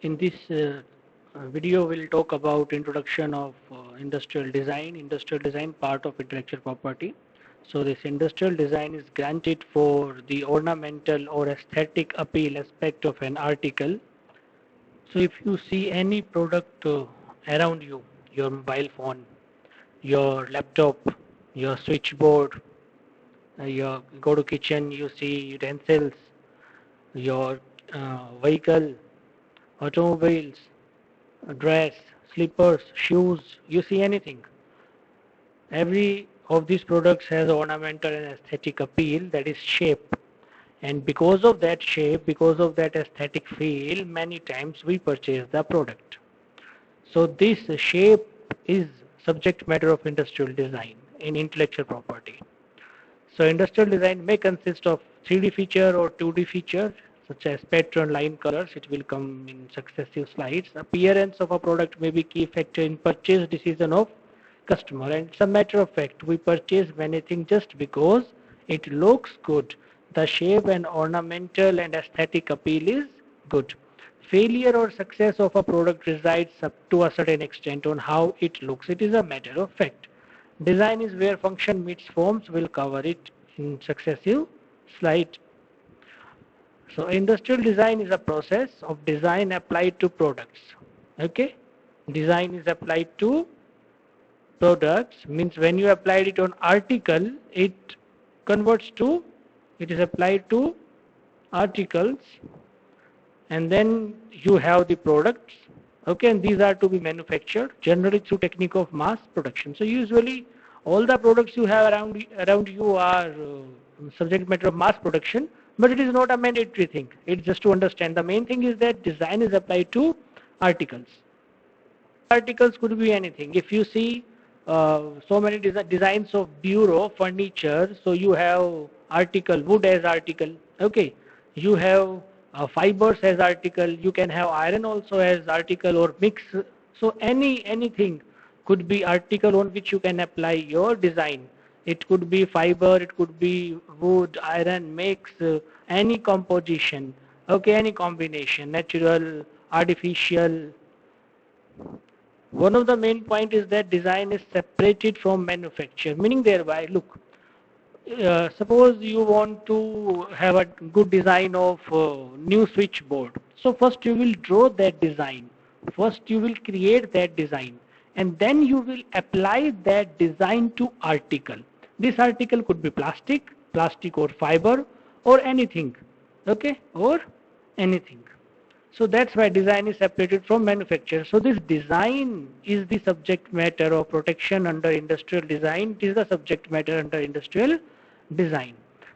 In this video, we'll talk about introduction of industrial design part of intellectual property. So this industrial design is granted for the ornamental or aesthetic appeal aspect of an article. So if you see any product around you, your mobile phone, your laptop, your switchboard, you go to kitchen, you see utensils, your vehicle, automobiles, dress, slippers, shoes, you see anything. Every of these products has ornamental and aesthetic appeal, that is shape. And because of that shape, because of that aesthetic feel, many times we purchase the product. So this shape is subject matter of industrial design in intellectual property. So industrial design may consist of 3D feature or 2D feature, such as pattern, line, colors. It will come in successive slides. Appearance of a product may be key factor in purchase decision of customer. And it's a matter of fact, we purchase many things just because it looks good. The shape and ornamental and aesthetic appeal is good. Failure or success of a product resides up to a certain extent on how it looks. It is a matter of fact. Design is where function meets forms. We'll cover it in successive slide. So industrial design is a process of design applied to products. Okay, design is applied to products, means when you applied it on article, it converts to, it is applied to articles, and then you have the products. Okay, and these are to be manufactured generally through technique of mass production. So usually all the products you have around you are subject matter of mass production, but it is not a mandatory thing. It's just to understand. The main thing is that design is applied to articles. Articles could be anything. If you see so many designs of bureau, furniture, so you have article, wood as article. Okay, you have fibers as article, you can have iron also as article or mix. So anything could be article on which you can apply your design. It could be fiber, it could be wood, iron, mix, any composition. Okay, any combination, natural, artificial. One of the main point is that design is separated from manufacture, meaning thereby, look, suppose you want to have a good design of new switchboard. So first you will draw that design. First you will create that design. And then you will apply that design to article. This article could be plastic or fiber or anything. Okay, or anything. So that's why design is separated from manufacture. So this design is the subject matter of protection under industrial design. It is the subject matter under industrial design.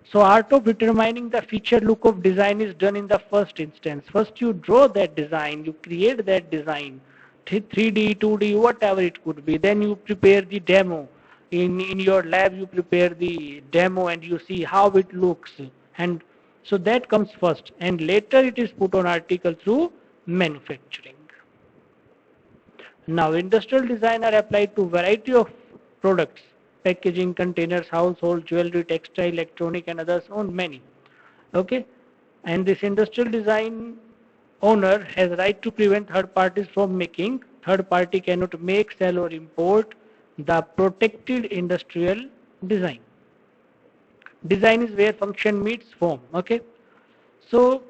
So art of determining the feature look of design is done in the first instance. First you draw that design, you create that design, 3D, 2D, whatever it could be. Then you prepare the demo. In your lab you prepare the demo and you see how it looks. And so that comes first, and later it is put on article through manufacturing. Now industrial design are applied to variety of products, packaging, containers, household, jewelry, textile, electronic and others, on many. Okay, and this industrial design owner has right to prevent third parties from making. Third party cannot make, sell or import the protected industrial design. Design is where function meets form. Okay, so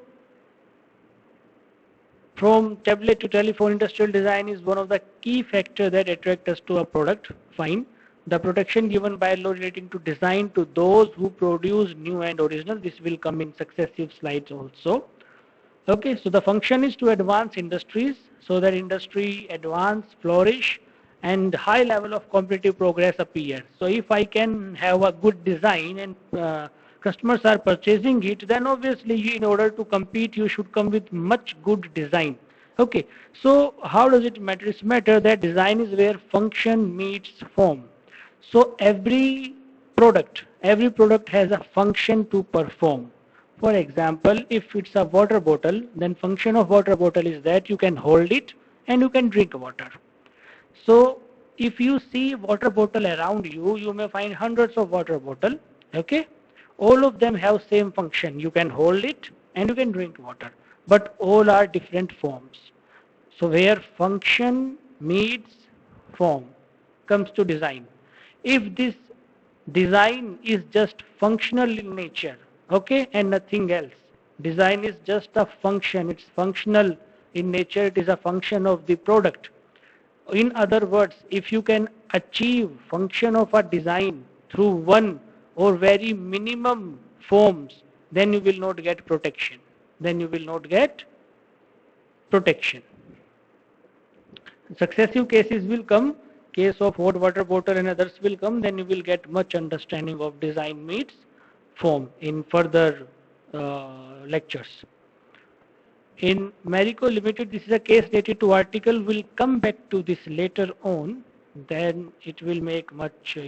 from tablet to telephone, industrial design is one of the key factors that attract us to a product. Fine. The protection given by law relating to design to those who produce new and original. This will come in successive slides also. Okay, so the function is to advance industries so that industry advance, flourish, and high level of competitive progress appears. So if I can have a good design and customers are purchasing it, then obviously in order to compete you should come with much good design. Okay, so how does it matter? It matters that design is where function meets form. So every product has a function to perform. For example, if it's a water bottle, then function of water bottle is that you can hold it and you can drink water. So if you see water bottle around you, you may find hundreds of water bottle. Okay, all of them have same function. You can hold it and you can drink water, but all are different forms. So where function meets form comes to design. If this design is just functional in nature, okay, and nothing else, design is just a function, it's functional in nature, it is a function of the product. In other words, if you can achieve function of a design through one or very minimum forms, then you will not get protection. Then you will not get protection. Successive cases will come, case of hot water bottle and others will come, then you will get much understanding of design meets form in further lectures. In Marico Limited, this is a case related to article. We'll come back to this later on. Then it will make much,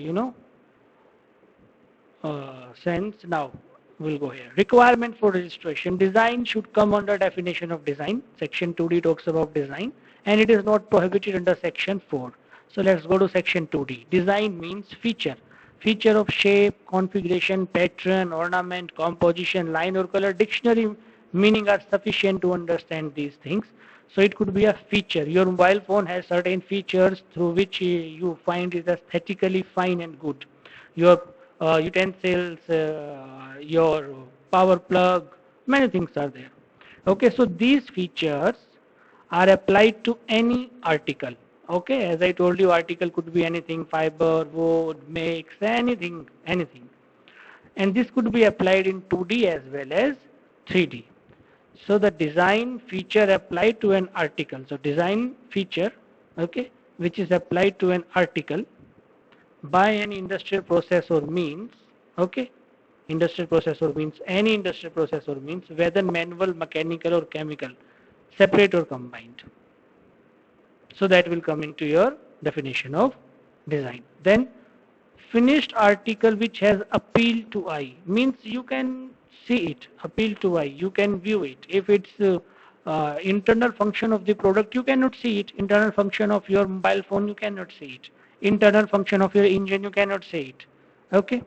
sense. Now we'll go here. Requirement for registration. Design should come under definition of design. Section 2D talks about design, and it is not prohibited under section 4. So let's go to section 2D. Design means feature. Feature of shape, configuration, pattern, ornament, composition, line or color. Dictionary meaning are sufficient to understand these things. So it could be a feature. Your mobile phone has certain features through which you find it aesthetically fine and good. Your utensils, your power plug, many things are there. Okay, so these features are applied to any article. Okay, as I told you, article could be anything, fiber, wood, mix, anything. And this could be applied in 2D as well as 3D. So the design feature applied to an article. So design feature, okay, which is applied to an article by an industrial process or means, okay, industrial process or means, any industrial process or means, whether manual, mechanical or chemical, separate or combined. So that will come into your definition of design. Then finished article which has appeal to eye, means you can see it, appeal to eye, you can view it. If it's internal function of the product, you cannot see it. Internal function of your mobile phone, you cannot see it. Internal function of your engine, you cannot see it. Okay.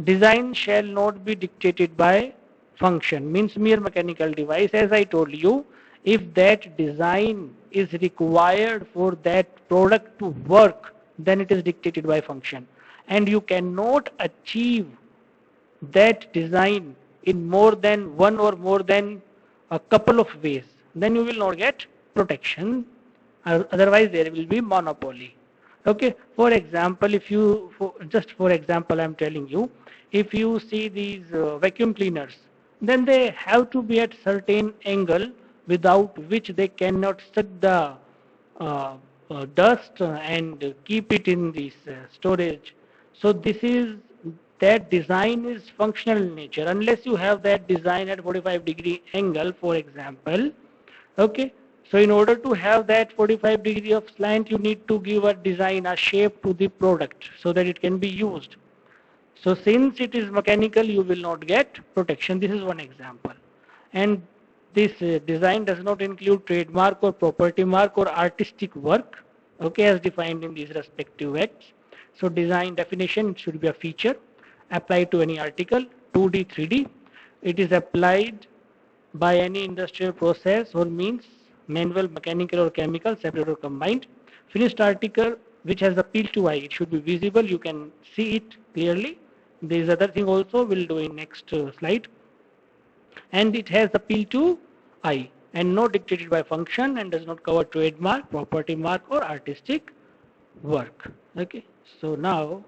Design shall not be dictated by function, means mere mechanical device. As I told you, if that design is required for that product to work, then it is dictated by function. And you cannot achieve that design in more than one or more than a couple of ways. Then you will not get protection. Otherwise, there will be monopoly. Okay. For example, if you, just for example, I'm telling you, if you see these vacuum cleaners, then they have to be at certain angle without which they cannot suck the dust and keep it in this storage. So this is, that design is functional in nature. Unless you have that design at 45-degree angle, for example, okay. So in order to have that 45 degree of slant, you need to give a design, a shape to the product so that it can be used. So since it is mechanical, you will not get protection. This is one example. And this design does not include trademark or property mark or artistic work, okay, as defined in these respective acts. So design definition should be a feature applied to any article, 2D, 3D. It is applied by any industrial process or means, manual, mechanical or chemical, separate or combined. Finished article which has appeal to eye, it should be visible, you can see it clearly. There is other thing also, we'll do in next slide. And it has appeal to eye and not dictated by function and does not cover trademark, property mark or artistic work. Okay. So now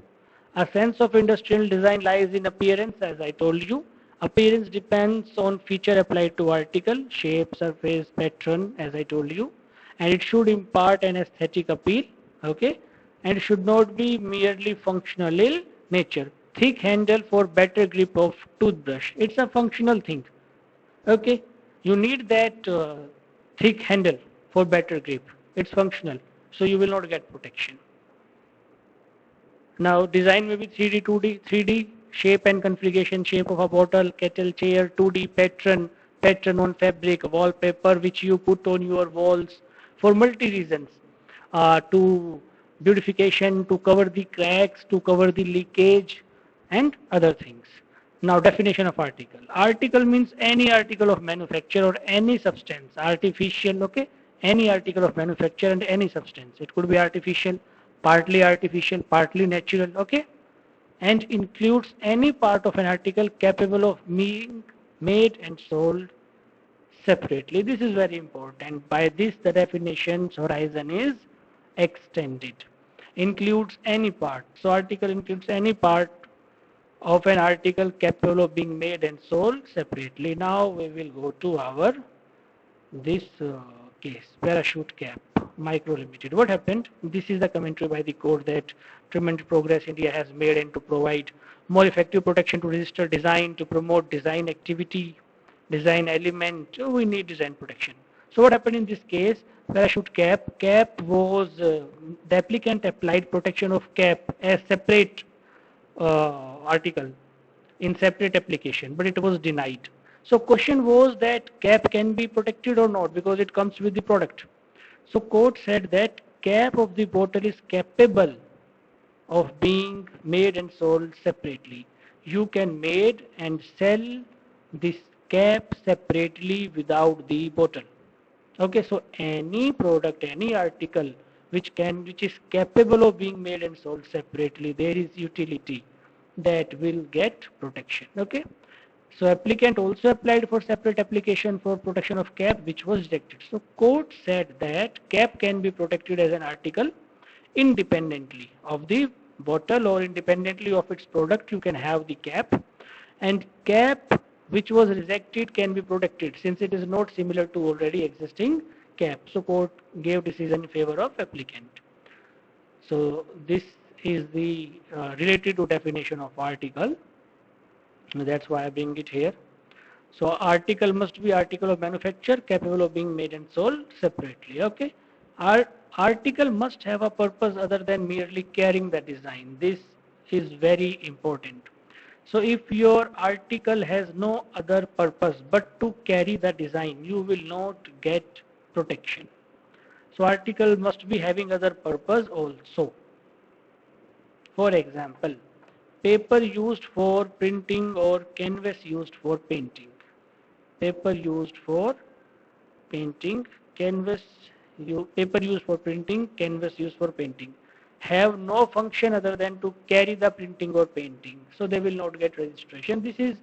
a sense of industrial design lies in appearance, as I told you. Appearance depends on feature applied to article, shape, surface, pattern, as I told you, and it should impart an aesthetic appeal, okay, and should not be merely functional in nature. Thick handle for better grip of toothbrush, it's a functional thing, okay. You need that thick handle for better grip, it's functional, so you will not get protection. Now design may be 3D, 2D, 3D, shape and configuration, shape of a bottle, kettle, chair, 2D, pattern on fabric, wallpaper which you put on your walls for multi reasons, to beautification, to cover the cracks, to cover the leakage and other things. Now definition of article. Article means any article of manufacture or any substance, artificial, okay, any article of manufacture and any substance. It could be artificial, partly natural, okay? And includes any part of an article capable of being made and sold separately. This is very important. By this, the definition's horizon is extended. Includes any part. So article includes any part of an article capable of being made and sold separately. Now we will go to our this case, parachute cap, micro limited. What happened? This is the commentary by the court that tremendous progress India has made and to provide more effective protection to register design, to promote design activity, design element. We need design protection. So what happened in this case? Parachute cap. Cap was the applicant applied protection of cap as separate article in separate application, but it was denied. So question was that cap can be protected or not because it comes with the product. So court said that cap of the bottle is capable of being made and sold separately. You can made and sell this cap separately without the bottle. Okay, so any product, any article which is capable of being made and sold separately, there is utility that will get protection. Okay, so applicant also applied for separate application for protection of cap, which was rejected. So court said that cap can be protected as an article independently of the bottle or independently of its product. You can have the cap, and cap which was rejected can be protected since it is not similar to already existing cap. So court gave decision in favor of applicant. So this is the related to definition of article. That's why I bring it here. So article must be article of manufacture capable of being made and sold separately. Okay. Article must have a purpose other than merely carrying the design. This is very important. So if your article has no other purpose but to carry the design, you will not get protection. So article must be having other purpose also. For example, paper used for printing or canvas used for painting. Paper used for painting, paper used for printing, canvas used for painting have no function other than to carry the printing or painting, so they will not get registration. This is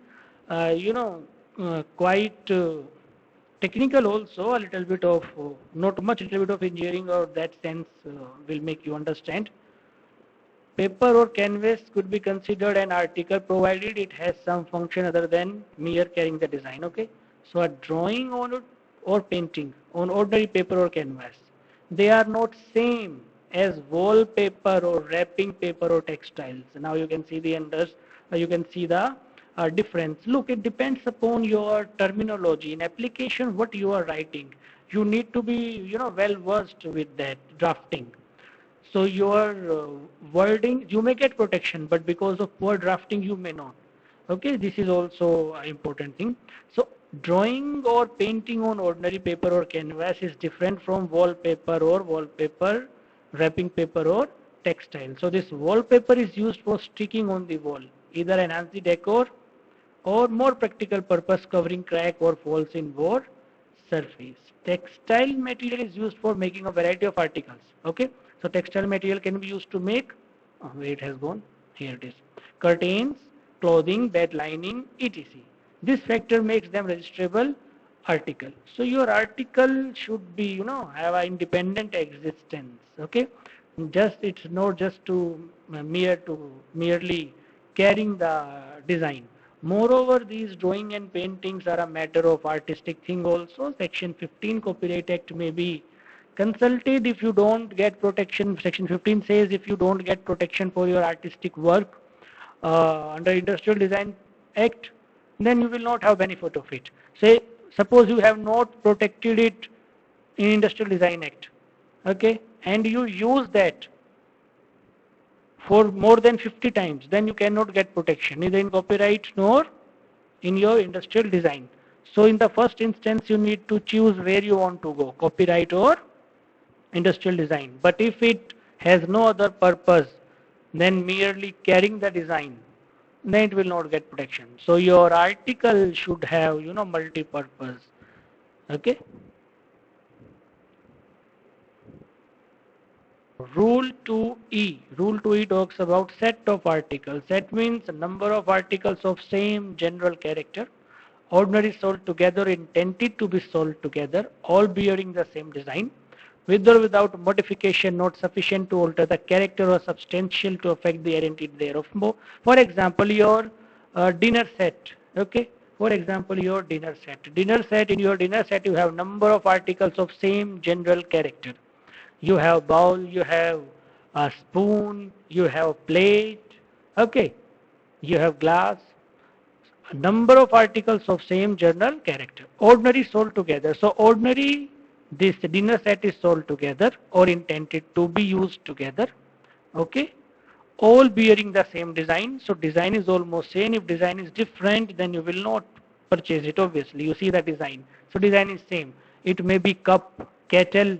quite technical also, a little bit of not much, little bit of engineering or that sense will make you understand. Paper or canvas could be considered an article provided it has some function other than mere carrying the design. Okay, so a drawing on or painting on ordinary paper or canvas, they are not same as wallpaper or wrapping paper or textiles. Now you can see the difference. Look, it depends upon your terminology in application, what you are writing. You need to be well versed with that drafting. So your wording, you may get protection, but because of poor drafting, you may not. Okay, this is also an important thing. So drawing or painting on ordinary paper or canvas is different from wallpaper or wallpaper, wrapping paper or textile. So this wallpaper is used for sticking on the wall, either enhance the decor or more practical purpose covering crack or falls in wall surface. Textile material is used for making a variety of articles. Okay, so textile material can be used to make, where it has gone, here it is, curtains, clothing, bed lining, etc. This factor makes them registrable article. So your article should be, have an independent existence. Okay, it's not just to merely carrying the design. Moreover, these drawing and paintings are a matter of artistic thing also. Section 15 Copyright Act may be consulted if you don't get protection. Section 15 says if you don't get protection for your artistic work under Industrial Design Act, then you will not have benefit of it. Suppose you have not protected it in Industrial Design Act, okay, and you use that for more than 50 times, then you cannot get protection, neither in copyright nor in your industrial design. So in the first instance, you need to choose where you want to go, copyright or industrial design. But if it has no other purpose than merely carrying the design, then it will not get protection. So your article should have, multi-purpose. Okay. Rule 2E. Rule 2E talks about set of articles. Set means number of articles of same general character, ordinary sold together, intended to be sold together, all bearing the same design, with or without modification, not sufficient to alter the character or substantial to affect the identity thereof. For example, your dinner set. Okay. For example, your dinner set. Dinner set. In your dinner set, you have number of articles of same general character. You have bowl, you have a spoon, you have plate, okay, you have glass, a number of articles of same general character. Ordinary sold together. So ordinary, this dinner set is sold together or intended to be used together, okay, all bearing the same design. So design is almost same. If design is different, then you will not purchase it, obviously. You see the design. So design is same. It may be cup, kettle,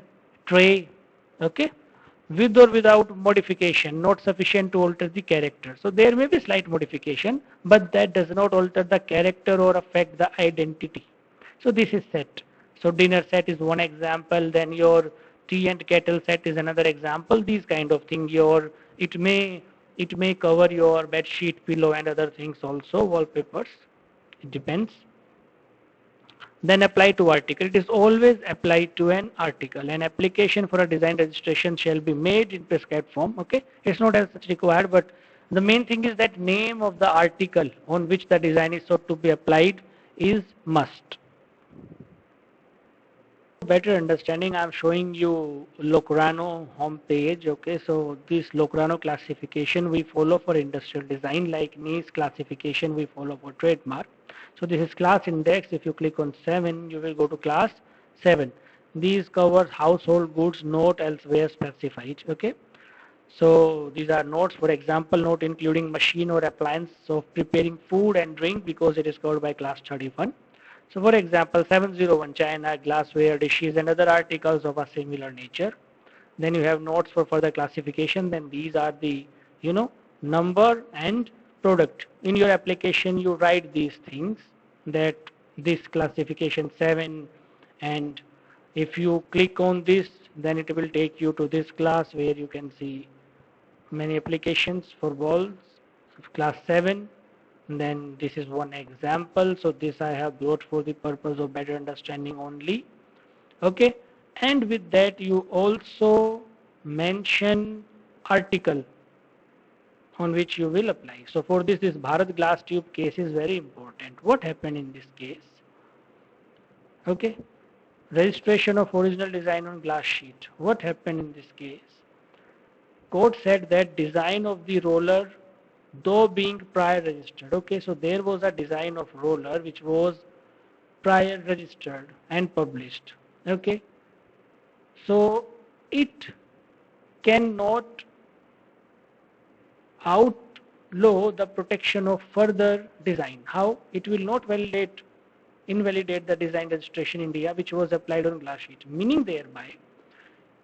tray, okay, with or without modification, not sufficient to alter the character. So there may be slight modification, but that does not alter the character or affect the identity. So this is set. So dinner set is one example, then your tea and kettle set is another example. These kind of thing, your it may cover your bed sheet, pillow and other things also, wallpapers. It depends. Then apply to article. It is always applied to an article. An application for a design registration shall be made in prescribed form. Okay, it's not as such required, but the main thing is that name of the article on which the design is sought to be applied is must. Better understanding, I'm showing you Locrano homepage. Okay, so this Locrano classification we follow for industrial design, like NIST classification we follow for trademark. So this is class index. If you click on 7, you will go to class 7. These covers household goods, not elsewhere specified. Okay, so these are notes. For example, note including machine or appliance of preparing food and drink, because it is covered by class 31. So for example, 701 china, glassware, dishes and other articles of a similar nature. Then you have notes for further classification. Then these are the, number and product. In your application, you write these things, that this classification 7, and if you click on this, then it will take you to this class where you can see many applications for balls, class 7. Then this is one example. So this I have brought for the purpose of better understanding only. Okay, and with that you also mention article on which you will apply. So for this Bharat glass tube case is very important. What happened in this case? Okay, registration of original design on glass sheet. What happened in this case? Court said that design of the roller, though being prior registered. Okay, so there was a design of roller which was prior registered and published. Okay, so it cannot outlaw the protection of further design. How? It will not invalidate the design registration in India which was applied on glass sheet. Meaning thereby,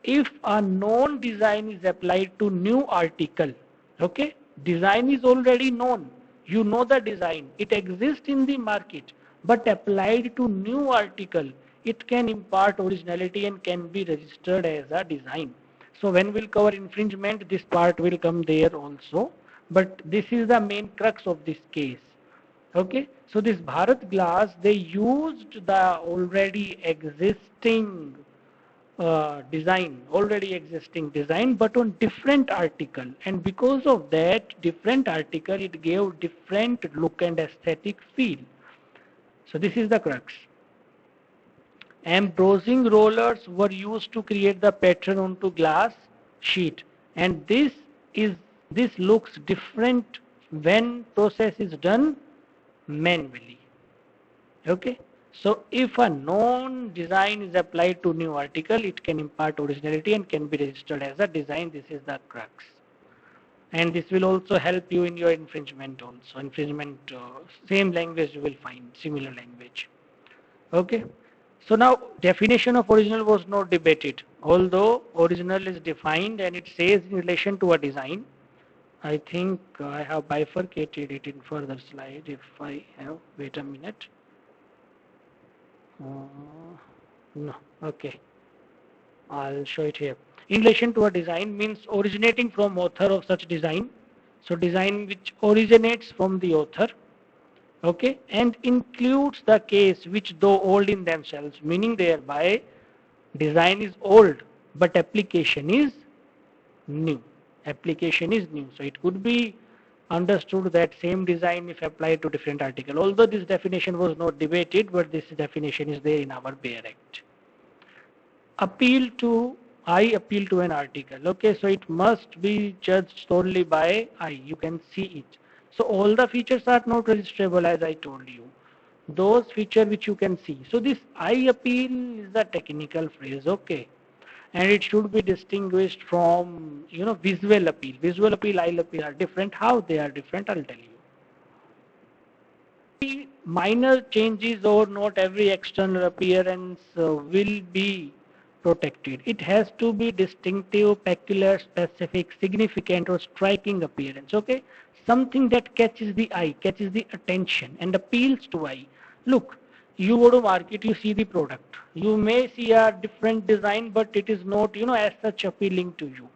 if a known design is applied to new article, okay, design is already known, you know the design, it exists in the market, but applied to new article, it can impart originality and can be registered as a design. So when we'll cover infringement, this part will come there also, but this is the main crux of this case. Okay, so this Bharat glass, they used the already existing already existing design, but on different article, and because of that different article, it gave different look and aesthetic feel. So this is the crux. Embossing rollers were used to create the pattern onto glass sheet, and this looks different when process is done manually. Okay, so if a known design is applied to new article, it can impart originality and can be registered as a design. This is the crux, and this will also help you in your infringement also. Infringement, same language you will find, similar language. Okay, so now definition of original was not debated, although original is defined and it says in relation to a design. I think I have bifurcated it in further slide. If I have, wait a minute. No, okay, I'll show it here. in relation to a design means originating from author of such design. So design which originates from the author, okay, and includes the case which though old in themselves, meaning thereby design is old but application is new. Application is new. So it could be understood that same design if applied to different article. Although this definition was not debated, but this definition is there in our Bayer Act. Appeal to, I appeal to an article. Okay, so it must be judged solely by I. You can see it. So all the features are not registrable as I told you. Those features which you can see. So this I appeal is the technical phrase, okay. And it should be distinguished from, visual appeal. Visual appeal, eye appeal are different. How they are different, I'll tell you. Minor changes or not every external appearance will be protected. It has to be distinctive, peculiar, specific, significant or striking appearance, okay? Something that catches the eye, catches the attention and appeals to eye. Look, you go to market, you see the product. You may see a different design, but it is not, as such appealing to you.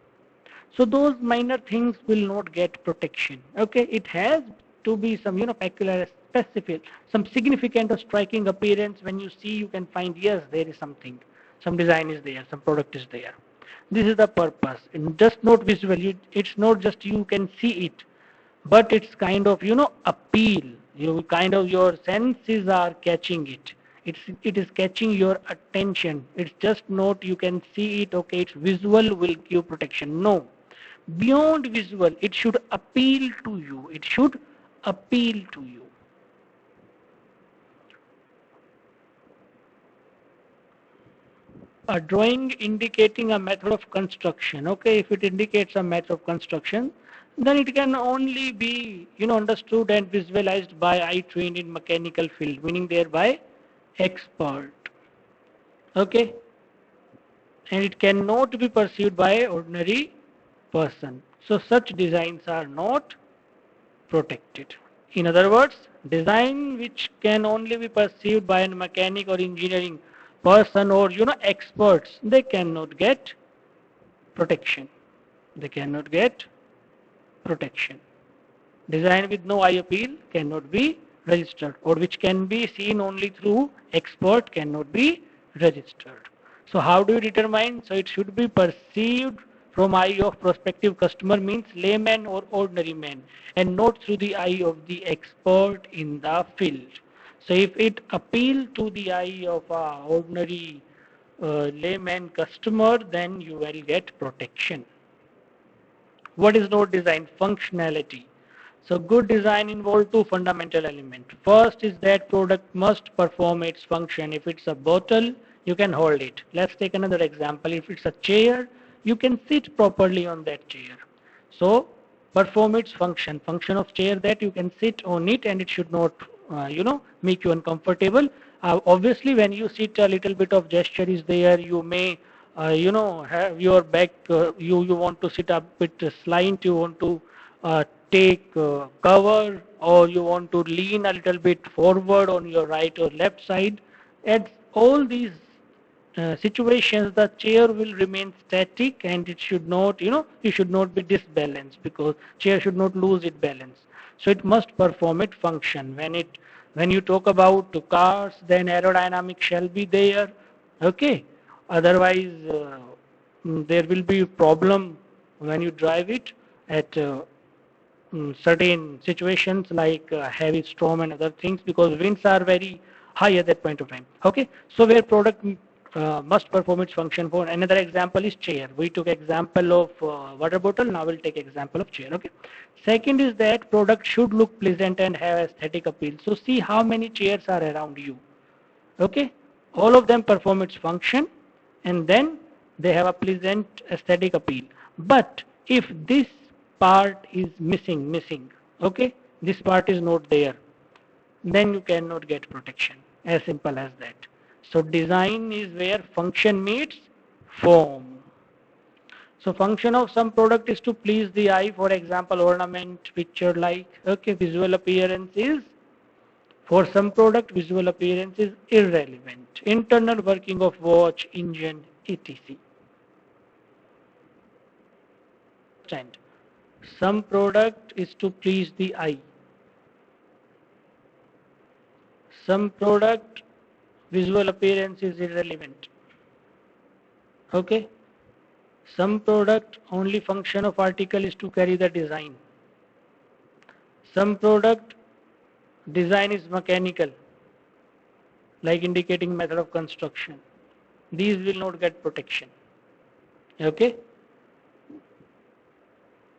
So those minor things will not get protection. Okay, it has to be some, peculiar, specific, some significant or striking appearance. When you see, you can find, yes, there is something. Some design is there, some product is there. This is the purpose. And just not visual. It's not just you can see it, but it's kind of, appeal. Your senses are catching it. It is catching your attention. It's just not you can see it, okay, it's visual will give protection. No. Beyond visual, it should appeal to you. It should appeal to you. A drawing indicating a method of construction. Okay, if it indicates a method of construction, then it can only be, understood and visualized by eye trained in mechanical field, meaning thereby expert. Okay, and it cannot be perceived by ordinary person. So such designs are not protected. In other words, design which can only be perceived by a mechanic or engineering person or experts, they cannot get protection. They cannot get protection. Design with no eye appeal cannot be registered, or which can be seen only through expert cannot be registered. So how do you determine? So it should be perceived from eye of prospective customer, means layman or ordinary man, and not through the eye of the expert in the field. So if it appeals to the eye of a ordinary layman customer, then you will get protection. What is not design? Functionality. So good design involves two fundamental elements. First is that product must perform its function. If it's a bottle, you can hold it. Let's take another example. If it's a chair, you can sit properly on that chair. So perform its function. Function of chair that you can sit on it and it should not, make you uncomfortable. Obviously, when you sit, a little bit of gesture is there. You may, have your back. You want to sit a bit slant. You want to take cover, or you want to lean a little bit forward on your right or left side. At all these situations, the chair will remain static and it should not, you should not be disbalanced, because chair should not lose its balance. So it must perform its function. When you talk about cars, then aerodynamic shall be there. Okay. Otherwise, there will be a problem when you drive it at certain situations like heavy storm and other things, because winds are very high at that point of time. Okay. So where product must perform its function. For another example is chair. We took example of water bottle. Now we'll take example of chair. Okay. Second is that product should look pleasant and have aesthetic appeal. So see how many chairs are around you. Okay. All of them perform its function, and then they have a pleasant aesthetic appeal. But if this part is missing, okay, this part is not there, then you cannot get protection. As simple as that. So design is where function meets form. So function of some product is to please the eye. For example, ornament, picture like. Okay, visual appearance is, for some product, visual appearance is irrelevant. Internal working of watch, engine, etc. understand. Some product is to please the eye. Some product visual appearance is irrelevant. Okay. Some product only function of article is to carry the design. Some product design is mechanical, like indicating method of construction. These will not get protection. Okay.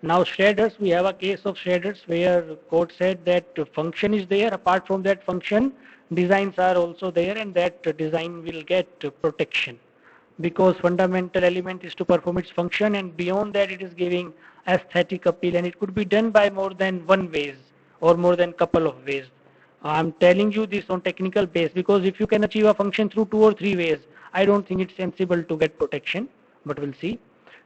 Now shredders, we have a case of shredders where court said that function is there. Apart from that function, designs are also there, and that design will get protection because fundamental element is to perform its function, and beyond that it is giving aesthetic appeal, and it could be done by more than one ways or more than couple of ways. I'm telling you this on technical base because if you can achieve a function through 2 or 3 ways, I don't think it's sensible to get protection, but we'll see.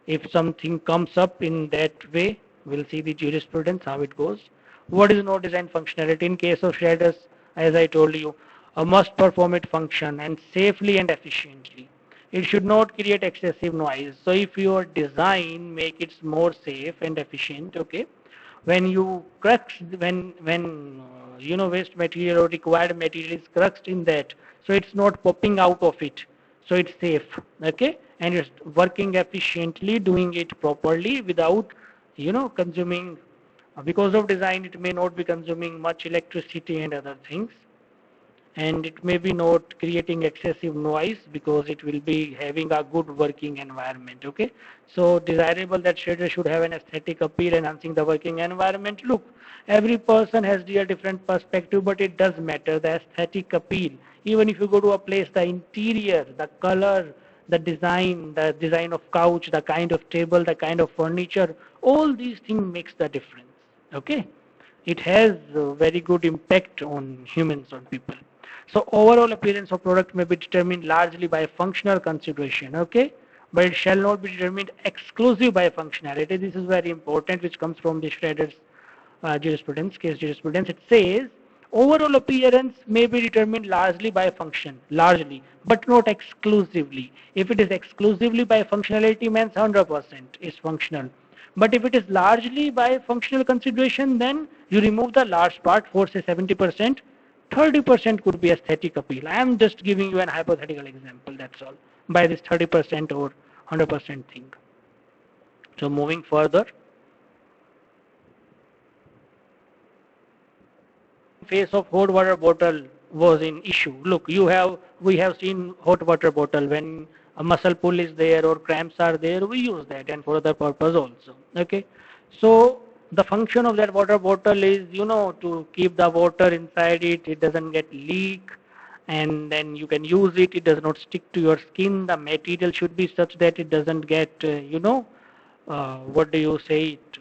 If something comes up in that way, we'll see the jurisprudence, how it goes. What is no design functionality? In case of shredders, as I told you, a must perform its function and safely and efficiently. It should not create excessive noise. So if your design make it more safe and efficient, okay, when you crux, when waste material or required material is cruxed in that, so it's not popping out of it, so it's safe, okay, and it's working efficiently, doing it properly without consuming, because of design it may not be consuming much electricity and other things, and it may be not creating excessive noise because it will be having a good working environment. Okay, so desirable that shredder should have an aesthetic appeal enhancing the working environment. Look, every person has their different perspective, but it does matter, the aesthetic appeal. Even if you go to a place, the interior, the color, the design of couch, the kind of table, the kind of furniture, all these things makes the difference. Okay, it has a very good impact on humans, on people. So overall appearance of product may be determined largely by functional consideration, okay? But it shall not be determined exclusive by functionality. This is very important, which comes from the Schrader's jurisprudence, case jurisprudence. It says overall appearance may be determined largely by function, largely, but not exclusively. If it is exclusively by functionality, means 100% is functional. But if it is largely by functional consideration, then you remove the large part for say 70%. 30% could be aesthetic appeal. I am just giving you an hypothetical example, that's all, by this 30% or 100% thing. So moving further, face of hot water bottle was in issue. Look, we have seen hot water bottle when a muscle pull is there or cramps are there, we use that, and for other purpose also. Okay, so the function of that water bottle is, to keep the water inside it, it doesn't get leak, and then you can use it, it does not stick to your skin. The material should be such that it doesn't get, what do you say, it